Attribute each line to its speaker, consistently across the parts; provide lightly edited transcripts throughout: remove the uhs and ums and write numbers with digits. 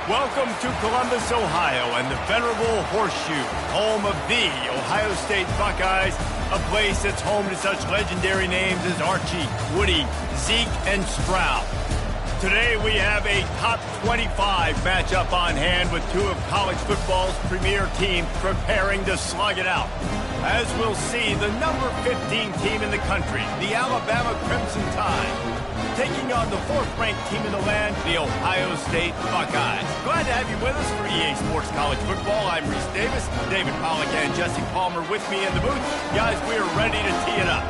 Speaker 1: Welcome to Columbus, Ohio, and the venerable Horseshoe, home of the Ohio State Buckeyes, a place that's home to such legendary names as Archie, Woody, Zeke, and Stroud. Today we have a top 25 matchup on hand with two of college football's premier teams preparing to slug it out. As we'll see, the number 15 team in the country, the Alabama Crimson Tide, taking on the fourth-ranked team in the land, the Ohio State Buckeyes. Glad to have you with us for EA Sports College Football. I'm Reese Davis, David Pollack and Jesse Palmer with me in the booth. Guys, we are ready to tee it up.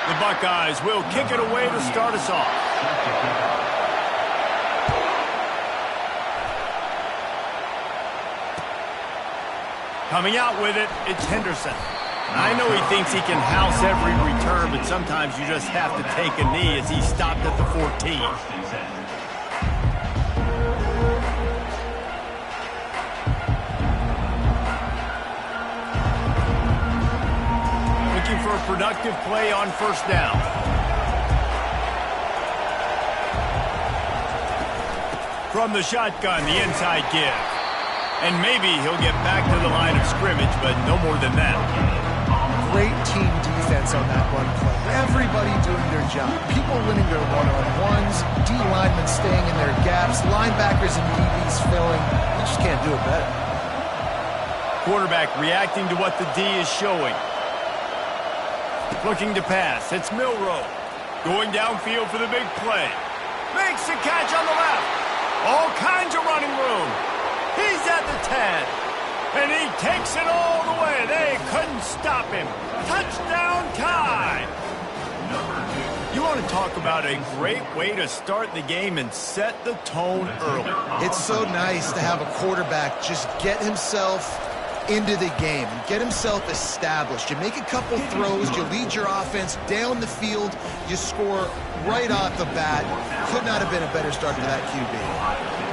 Speaker 1: The Buckeyes will kick it away to start us off. Coming out with it, it's Henderson. I know he thinks he can house every return, but sometimes you just have to take a knee as he stopped at the 14. For a productive play on first down. From the shotgun, the inside give. And maybe he'll get back to the line of scrimmage, but no more than that.
Speaker 2: Great team defense on that run play. Everybody doing their job. People winning their one-on-ones, D linemen staying in their gaps, linebackers and DBs filling. You just can't do it better.
Speaker 1: Quarterback reacting to what the D is showing. Looking to pass. It's Milroe. Going downfield for the big play. Makes the catch on the left. All kinds of running room. He's at the 10. And he takes it all the way. They couldn't stop him. Touchdown time. You want to talk about a great way to start the game and set the tone early.
Speaker 2: It's so nice to have a quarterback just get himself into the game and get himself established. You make a couple throws, you lead your offense down the field, you score right off the bat. Could not have been a better start for that QB.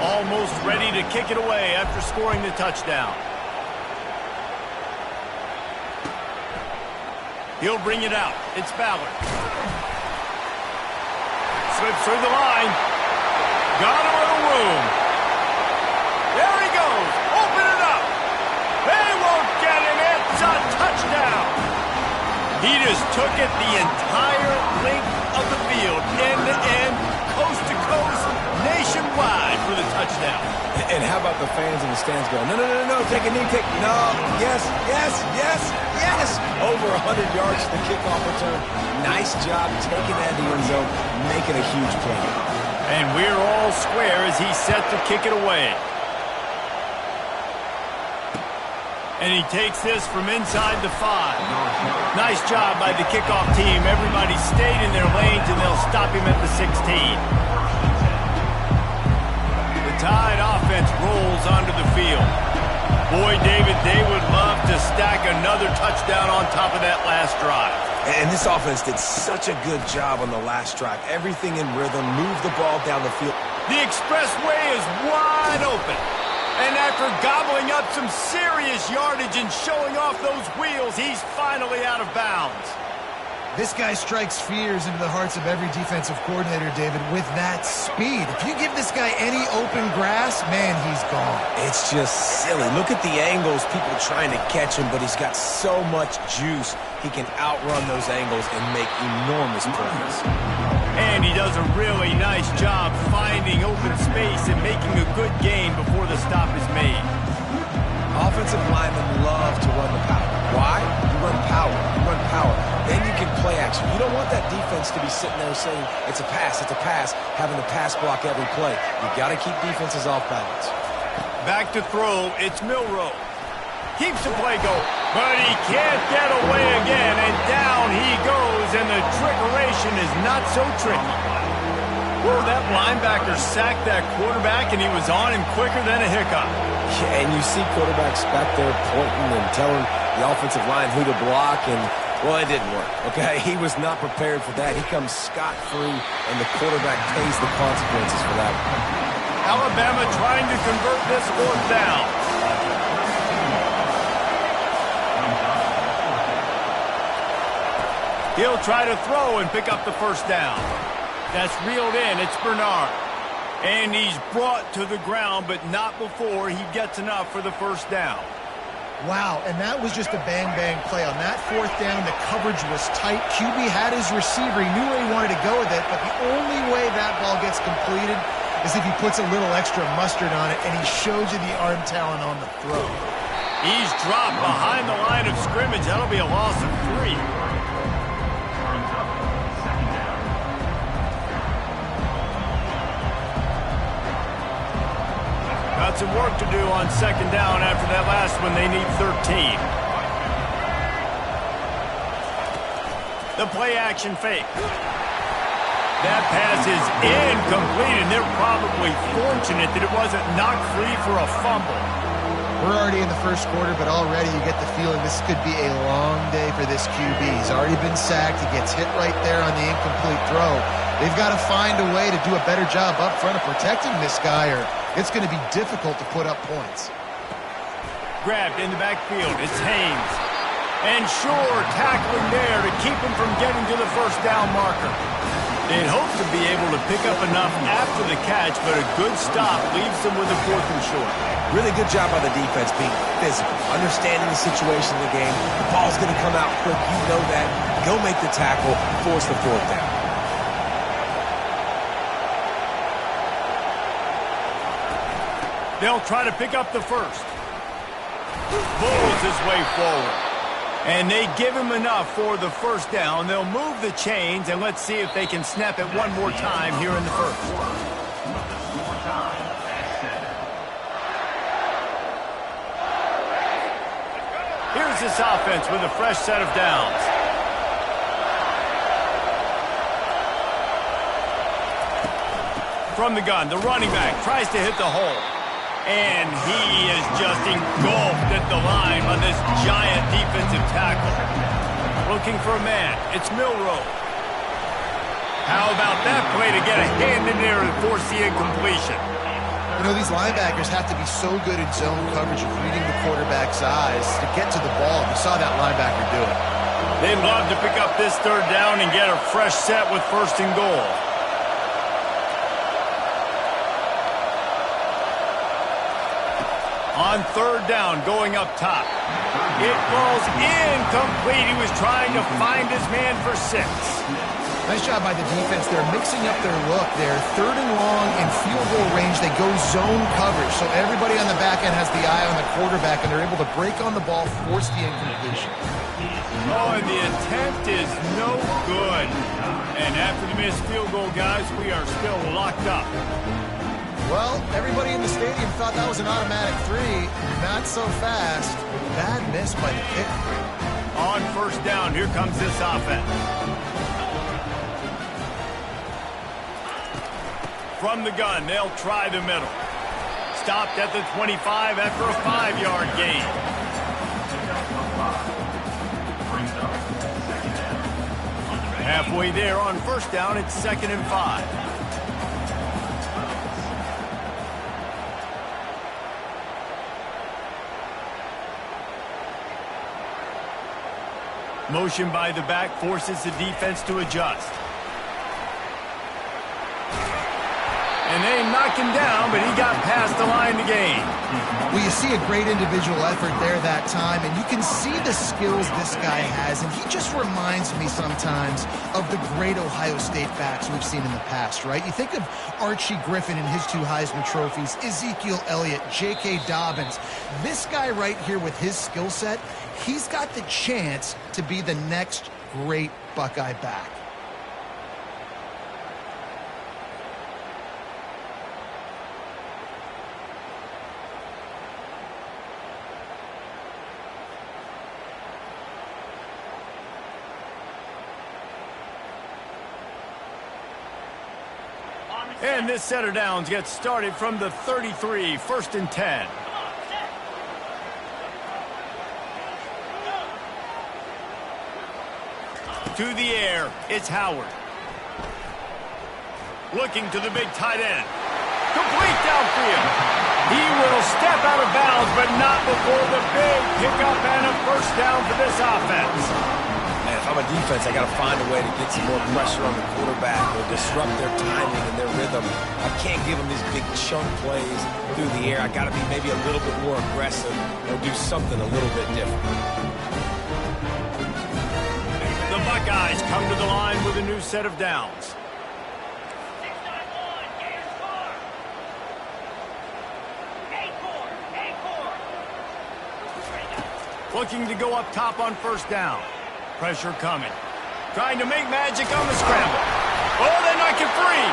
Speaker 1: Almost ready to kick it away after scoring the touchdown. He'll bring it out. It's Ballard. Slips through the line. Got a little room. There he goes. Open it up. They won't get him. It's a touchdown. He just took it the entire length of the field, end to end, coast to coast, nationwide for the touchdown.
Speaker 3: And how about the fans in the stands going, no, no, no, no, take a knee, take, no, yes, yes, yes, yes. Over 100 yards to the kickoff return. Nice job taking that in the end zone, making a huge play.
Speaker 1: And we're all square as he's set to kick it away. And he takes this from inside the 5. Nice job by the kickoff team. Everybody stayed in their lanes, and they'll stop him at the 16. The Tide offense rolls onto the field. Boy, David, they would love to stack another touchdown on top of that last drive.
Speaker 3: And this offense did such a good job on the last drive. Everything in rhythm, moved the ball down the field.
Speaker 1: The expressway is wide open. And after gobbling up some serious yardage and showing off those wheels, he's finally out of bounds.
Speaker 2: This guy strikes fears into the hearts of every defensive coordinator, David, with that speed. If you give this guy any open grass, man, he's gone.
Speaker 3: It's just silly. Look at the angles, people trying to catch him, but he's got so much juice. He can outrun those angles and make enormous plays.
Speaker 1: And he does a really nice job finding open space and making a good gain before the stop is made.
Speaker 3: Offensive linemen love to run the power. Why? You run power. You run power. Then you can play action. You don't want that defense to be sitting there saying, it's a pass, having to pass block every play. You got to keep defenses off balance.
Speaker 1: Back to throw, it's Milroe. Keeps the play going, but he can't get away again, and down he goes, and the trickeration is not so tricky. Woo, that linebacker sacked that quarterback, and he was on him quicker than a hiccup.
Speaker 3: Yeah, and you see quarterbacks back there pointing and telling the offensive line who to block, and, well, it didn't work, okay? He was not prepared for that. He comes scot-free, and the quarterback pays the consequences for that.
Speaker 1: Alabama trying to convert this fourth down. He'll try to throw and pick up the first down. That's reeled in. It's Bernard. And he's brought to the ground, but not before he gets enough for the first down.
Speaker 2: Wow, and that was just a bang-bang play. On that fourth down, the coverage was tight. QB had his receiver. He knew where he wanted to go with it, but the only way that ball gets completed is if he puts a little extra mustard on it, and he shows you the arm talent on the throw.
Speaker 1: He's dropped behind the line of scrimmage. That'll be a loss of 3. Got some work to do on second down after that last one. They need 13. The play action fake. That pass is incomplete, and they're probably fortunate that it wasn't knocked free for a fumble.
Speaker 2: We're already in the first quarter, but already you get the feeling this could be a long day for this QB. He's already been sacked. He gets hit right there on the incomplete throw. They've got to find a way to do a better job up front of protecting this guy, or it's going to be difficult to put up points.
Speaker 1: Grabbed in the backfield. It's Haynes. And Shore tackling there to keep him from getting to the first down marker. They'd hope to be able to pick up enough after the catch, but a good stop leaves them with a 4th and short.
Speaker 3: Really good job by the defense being physical, understanding the situation of the game. The ball's going to come out quick. You know that. Go make the tackle, force the 4th down.
Speaker 1: They'll try to pick up the first. Bulls his way forward. And they give him enough for the first down. They'll move the chains, and let's see if they can snap it one more time here in the first. Here's this offense with a fresh set of downs. From the gun, the running back tries to hit the hole. And he is just engulfed at the line on this giant defensive tackle. Looking for a man. It's Milroe. How about that play to get a hand in there and force the incompletion?
Speaker 2: You know, these linebackers have to be so good in zone coverage of reading the quarterback's eyes to get to the ball. You saw that linebacker do it.
Speaker 1: They'd love to pick up this third down and get a fresh set with 1st and goal. On third down, going up top. It falls incomplete. He was trying to find his man for 6.
Speaker 2: Nice job by the defense. They're mixing up their look. They're 3rd and long in field goal range. They go zone coverage, so everybody on the back end has the eye on the quarterback, and they're able to break on the ball, force the incompletion.
Speaker 1: Oh, and the attempt is no good. And after the missed field goal, guys, we are still locked up.
Speaker 2: Well, everybody in the stadium thought that was an automatic 3. Not so fast. Bad miss by the kicker.
Speaker 1: On first down, here comes this offense. From the gun, they'll try the middle. Stopped at the 25 after a 5-yard gain. Halfway there on first down, it's 2nd and 5. Motion by the back forces the defense to adjust. And they knocked him down, but he got past the line to gain.
Speaker 2: Well, you see a great individual effort there that time, and you can see the skills this guy has, and he just reminds me sometimes of the great Ohio State backs we've seen in the past, right? You think of Archie Griffin and his 2 Heisman trophies, Ezekiel Elliott, J.K. Dobbins. This guy right here with his skill set, he's got the chance to be the next great Buckeye back.
Speaker 1: And this set of downs gets started from the 33, 1st and 10. To the air, it's Howard. Looking to the big tight end. Complete downfield. He will step out of bounds, but not before the big pickup and a 1st down for this offense.
Speaker 3: Man, if I'm a defense, I got to find a way to get some more pressure on the quarterback or disrupt their timing and their rhythm. I can't give them these big chunk plays through the air. I got to be maybe a little bit more aggressive or do something a little bit different.
Speaker 1: The Buckeyes come to the line with a new set of downs. Looking to go up top on 1st down. Pressure coming. Trying to make magic on the scramble. Oh, they knock it free.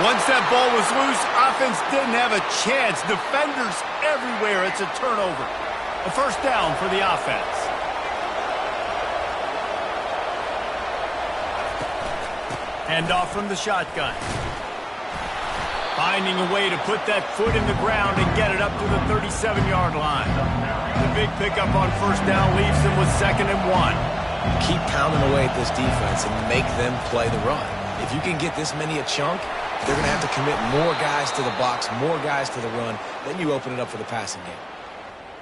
Speaker 1: Once that ball was loose, offense didn't have a chance. Defenders everywhere. It's a turnover. A 1st down for the offense. Hand off from the shotgun. Finding a way to put that foot in the ground and get it up to the 37-yard line. The big pickup on 1st down leaves them with 2nd and 1.
Speaker 3: Keep pounding away at this defense and make them play the run. If you can get this many a chunk, they're going to have to commit more guys to the box, more guys to the run. Then you open it up for the passing game.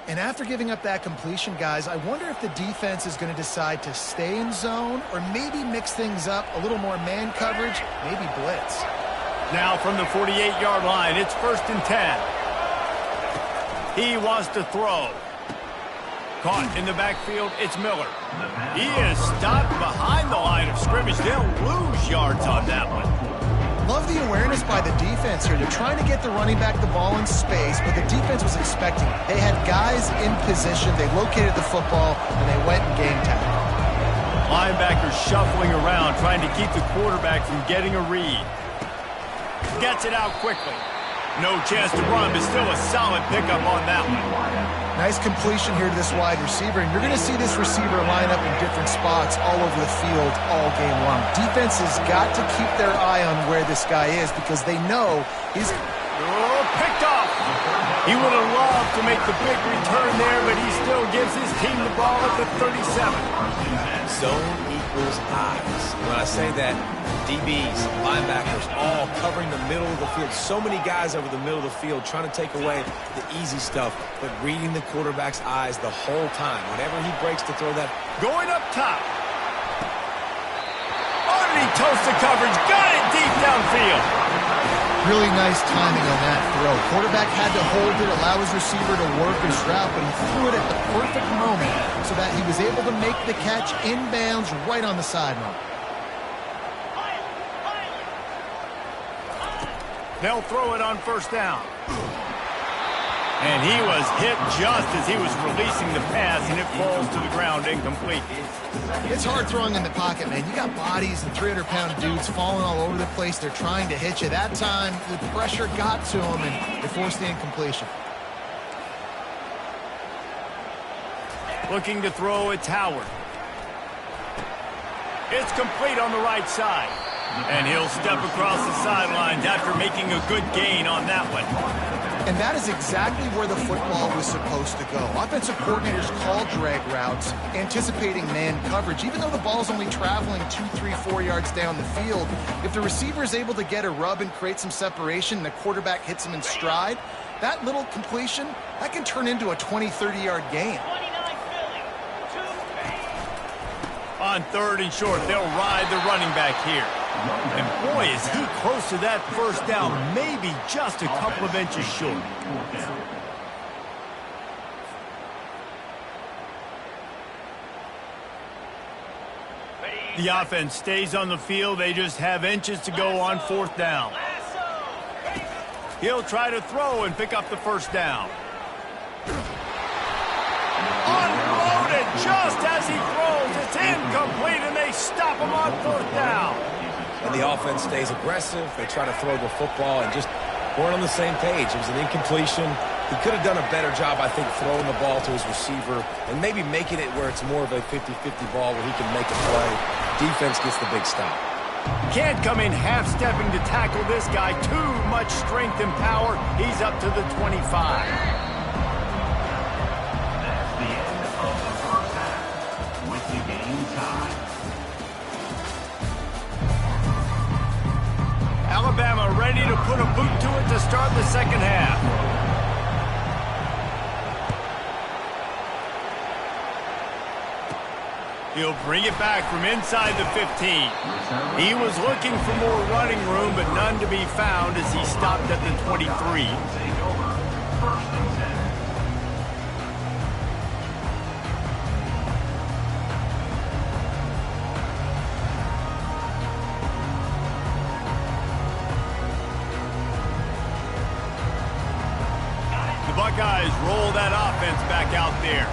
Speaker 2: And after giving up that completion, guys, I wonder if the defense is going to decide to stay in zone or maybe mix things up, a little more man coverage, maybe blitz.
Speaker 1: Now from the 48-yard line, it's 1st and 10. He wants to throw. Caught in the backfield, it's Miller. He is stopped behind the line of scrimmage. They'll lose yards on that one.
Speaker 2: Love the awareness by the defense here. They're trying to get the running back the ball in space, but the defense was expecting it. They had guys in position. They located the football, and they went and game tackle.
Speaker 1: Linebackers shuffling around, trying to keep the quarterback from getting a read. Gets it out quickly. No chance to run, but still a solid pickup on that one.
Speaker 2: Nice completion here to this wide receiver, and you're going to see this receiver line up in different spots all over the field all game long. Defense has got to keep their eye on where this guy is because they know he's...
Speaker 1: Oh, picked off! He would have loved to make the big return there, but he still gives his team the ball at the 37.
Speaker 3: Zone equals eyes. When I say that, DBs, linebackers, all covering the middle of the field. So many guys over the middle of the field trying to take away the easy stuff, but reading the quarterback's eyes the whole time. Whenever he breaks to throw that.
Speaker 1: Going up top. Underneath toasted coverage. Got it deep downfield.
Speaker 2: Really nice timing on that throw. Quarterback had to hold it, allow his receiver to work his route, but he threw it at the perfect moment so that he was able to make the catch inbounds right on the sideline.
Speaker 1: They'll throw it on 1st down. And he was hit just as he was releasing the pass, and it falls to the ground incomplete.
Speaker 2: It's hard throwing in the pocket, man. You got bodies and 300-pound dudes falling all over the place. They're trying to hit you. That time, the pressure got to him, and they forced the incompletion.
Speaker 1: Looking to throw, it's Howard. It's complete on the right side. And he'll step across the sidelines after making a good gain on that one.
Speaker 2: And that is exactly where the football was supposed to go. Offensive coordinators call drag routes, anticipating man coverage. Even though the ball's only traveling 2, 3, 4 yards down the field, if the receiver is able to get a rub and create some separation and the quarterback hits him in stride, that little completion, that can turn into a 20, 30-yard gain.
Speaker 1: On 3rd and short, they'll ride the running back here. And boy, is he close to that first down, maybe just a couple of inches short. The offense stays on the field. They just have inches to go on 4th down. He'll try to throw and pick up the first down. Unloaded just as he throws. It's incomplete, and they stop him on 4th down.
Speaker 3: And the offense stays aggressive. They try to throw the football and just weren't on the same page. It was an incompletion. He could have done a better job, I think, throwing the ball to his receiver and maybe making it where it's more of a 50-50 ball where he can make a play. Defense gets the big stop.
Speaker 1: Can't come in half-stepping to tackle this guy. Too much strength and power. He's up to the 25.
Speaker 4: That's the end of the first half with the game tied.
Speaker 1: Alabama ready to put a boot to it to start the second half. He'll bring it back from inside the 15. He was looking for more running room, but none to be found as he stopped at the 23.
Speaker 4: Take over. 1st and 10.
Speaker 1: The Buckeyes roll that offense back out there.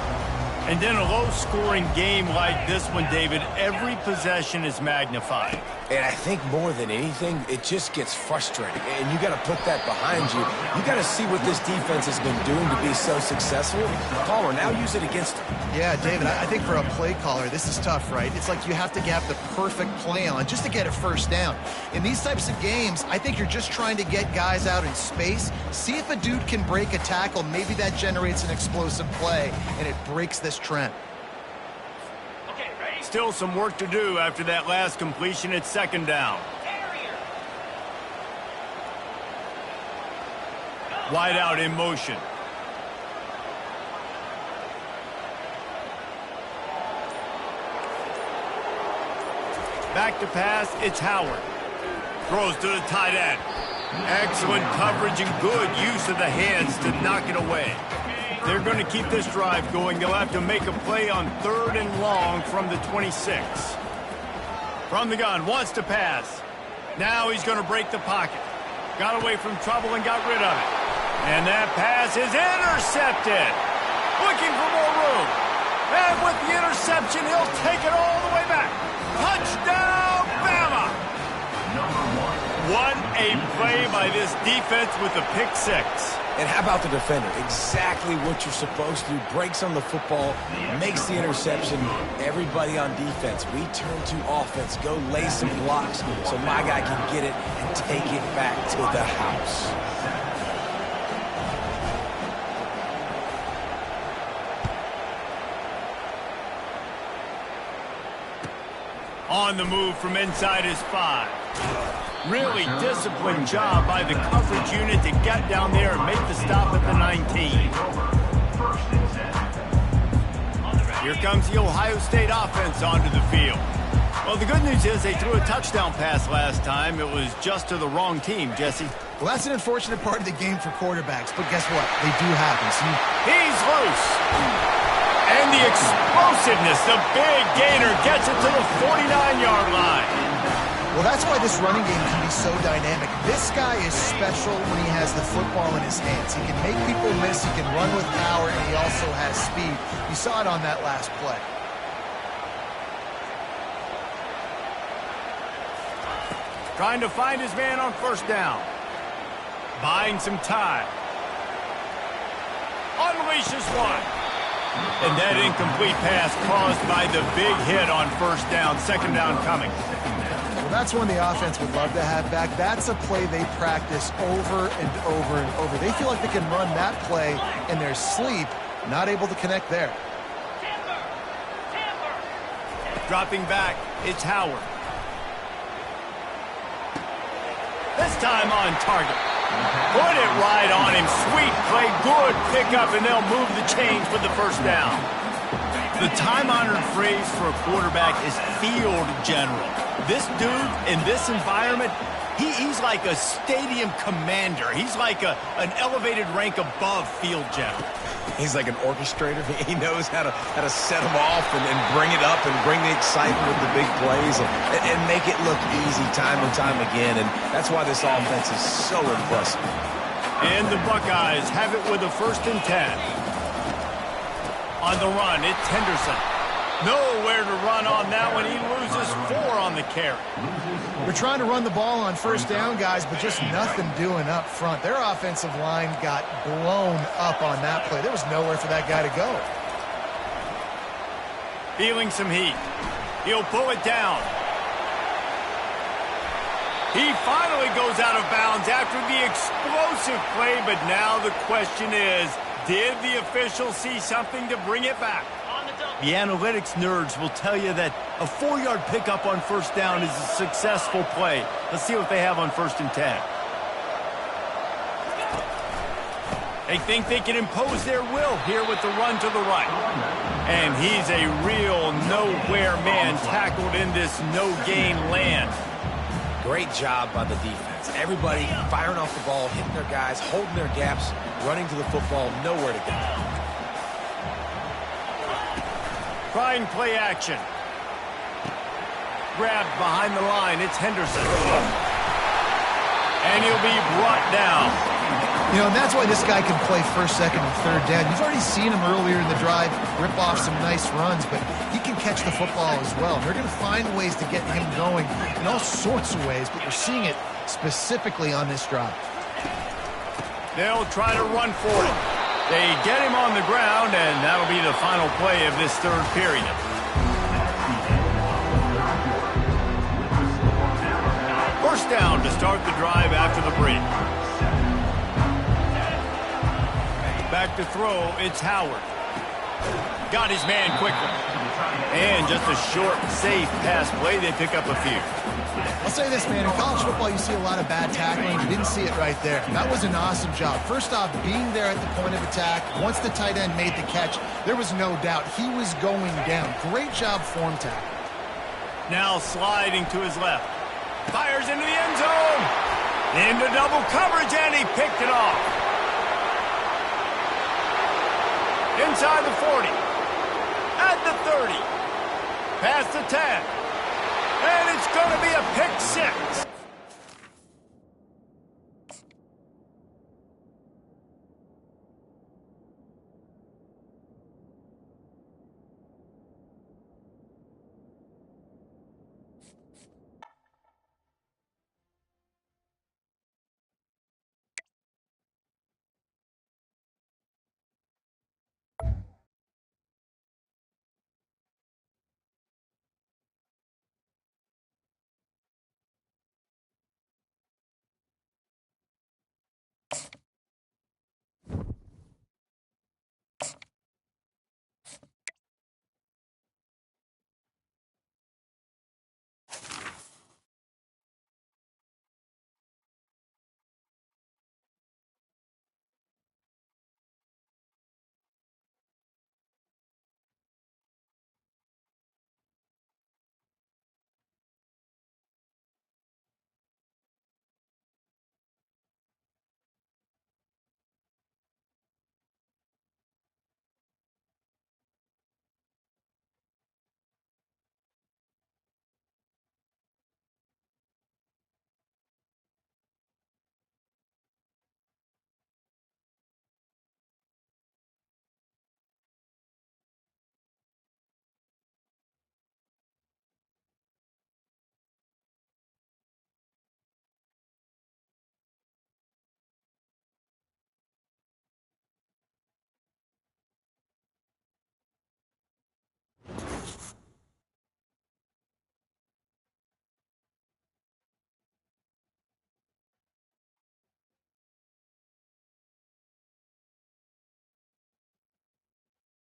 Speaker 1: And in a low-scoring game like this one, David, every possession is magnified.
Speaker 3: And I think more than anything, it just gets frustrating. And you got to put that behind you. You got to see what this defense has been doing to be so successful. Caller, now use it against them.
Speaker 2: Yeah, David, I think for a play caller, this is tough, right? It's like you have to have the perfect play on just to get a first down. In these types of games, I think you're just trying to get guys out in space, see if a dude can break a tackle. Maybe that generates an explosive play, and it breaks this trend.
Speaker 1: Still some work to do after that last completion at 2nd down. Wide out in motion. Back to pass, it's Howard. Throws to the tight end. Excellent coverage and good use of the hands to knock it away. They're going to keep this drive going. They'll have to make a play on 3rd and long from the 26. From the gun, wants to pass. Now he's going to break the pocket. Got away from trouble and got rid of it. And that pass is intercepted. Looking for more room. And with the interception, he'll take it all the way back. Touchdown, Bama! What a play by this defense with the pick 6.
Speaker 3: And how about the defender? Exactly what you're supposed to do. Breaks on the football, makes the interception. Everybody on defense, we turn to offense. Go lay some blocks so my guy can get it and take it back to the house.
Speaker 1: On the move from inside his 5. Really disciplined job by the coverage unit to get down there and make the stop at the 19. Here comes the Ohio State offense onto the field. Well, the good news is they threw a touchdown pass last time. It was just to the wrong team, Jesse.
Speaker 2: Well, that's an unfortunate part of the game for quarterbacks, but guess what? They do happen. So
Speaker 1: he's loose. And the explosiveness, the big gainer gets it to the 49-yard line.
Speaker 2: Well, that's why this running game can be so dynamic. This guy is special when he has the football in his hands. He can make people miss, he can run with power, and he also has speed. You saw it on that last play.
Speaker 1: Trying to find his man on 1st down. Buying some time. Unleashes one. And that incomplete pass caused by the big hit on 1st down. 2nd down coming.
Speaker 2: Well, that's one the offense would love to have back. That's a play they practice over and over and over. They feel like they can run that play in their sleep, not able to connect there.
Speaker 1: Dropping back, it's Howard. This time on target. Put it right on him. Sweet play, good pickup, and they'll move the chains for the 1st down. The time-honored phrase for a quarterback is field general. This dude, in this environment, he's like a stadium commander. He's like an elevated rank above field general.
Speaker 3: He's like an orchestrator. He knows how to set them off and bring it up and bring the excitement with the big plays and make it look easy time and time again. And that's why this offense is so impressive.
Speaker 1: And the Buckeyes have it with a 1st and 10. On the run, it's Henderson. Nowhere to run on that one. He loses 4 on the carry.
Speaker 2: They're trying to run the ball on 1st down, guys, but just nothing doing up front. Their offensive line got blown up on that play. There was nowhere for that guy to go.
Speaker 1: Feeling some heat. He'll pull it down. He finally goes out of bounds after the explosive play, but now the question is, did the official see something to bring it back? The analytics nerds will tell you that a 4-yard pickup on 1st down is a successful play. Let's see what they have on 1st and 10. They think they can impose their will here with the run to the right. And he's a real nowhere man tackled in this no-gain land.
Speaker 3: Great job by the defense. Everybody firing off the ball, hitting their guys, holding their gaps, running to the football, nowhere to go.
Speaker 1: Trying play action. Grabbed behind the line. It's Henderson. And he'll be brought down.
Speaker 2: You know, and that's why this guy can play 1st, 2nd, and 3rd down. You've already seen him earlier in the drive rip off some nice runs, but he can catch the football as well. They're going to find ways to get him going in all sorts of ways, but you're seeing it specifically on this drive.
Speaker 1: They'll try to run for it. They get him on the ground, and that'll be the final play of this 3rd period. First down to start the drive after the break. Back to throw, it's Howard. Got his man quickly. And just a short, safe pass play. They pick up a few.
Speaker 2: I'll say this, man. In college football, you see a lot of bad tackling. You didn't see it right there. That was an awesome job. First off, being there at the point of attack. Once the tight end made the catch, there was no doubt he was going down. Great job form tackle.
Speaker 1: Now sliding to his left. Fires into the end zone. Into double coverage, and he picked it off. Inside the 40. At the 30. Past the 10. And it's going to be a pick 6.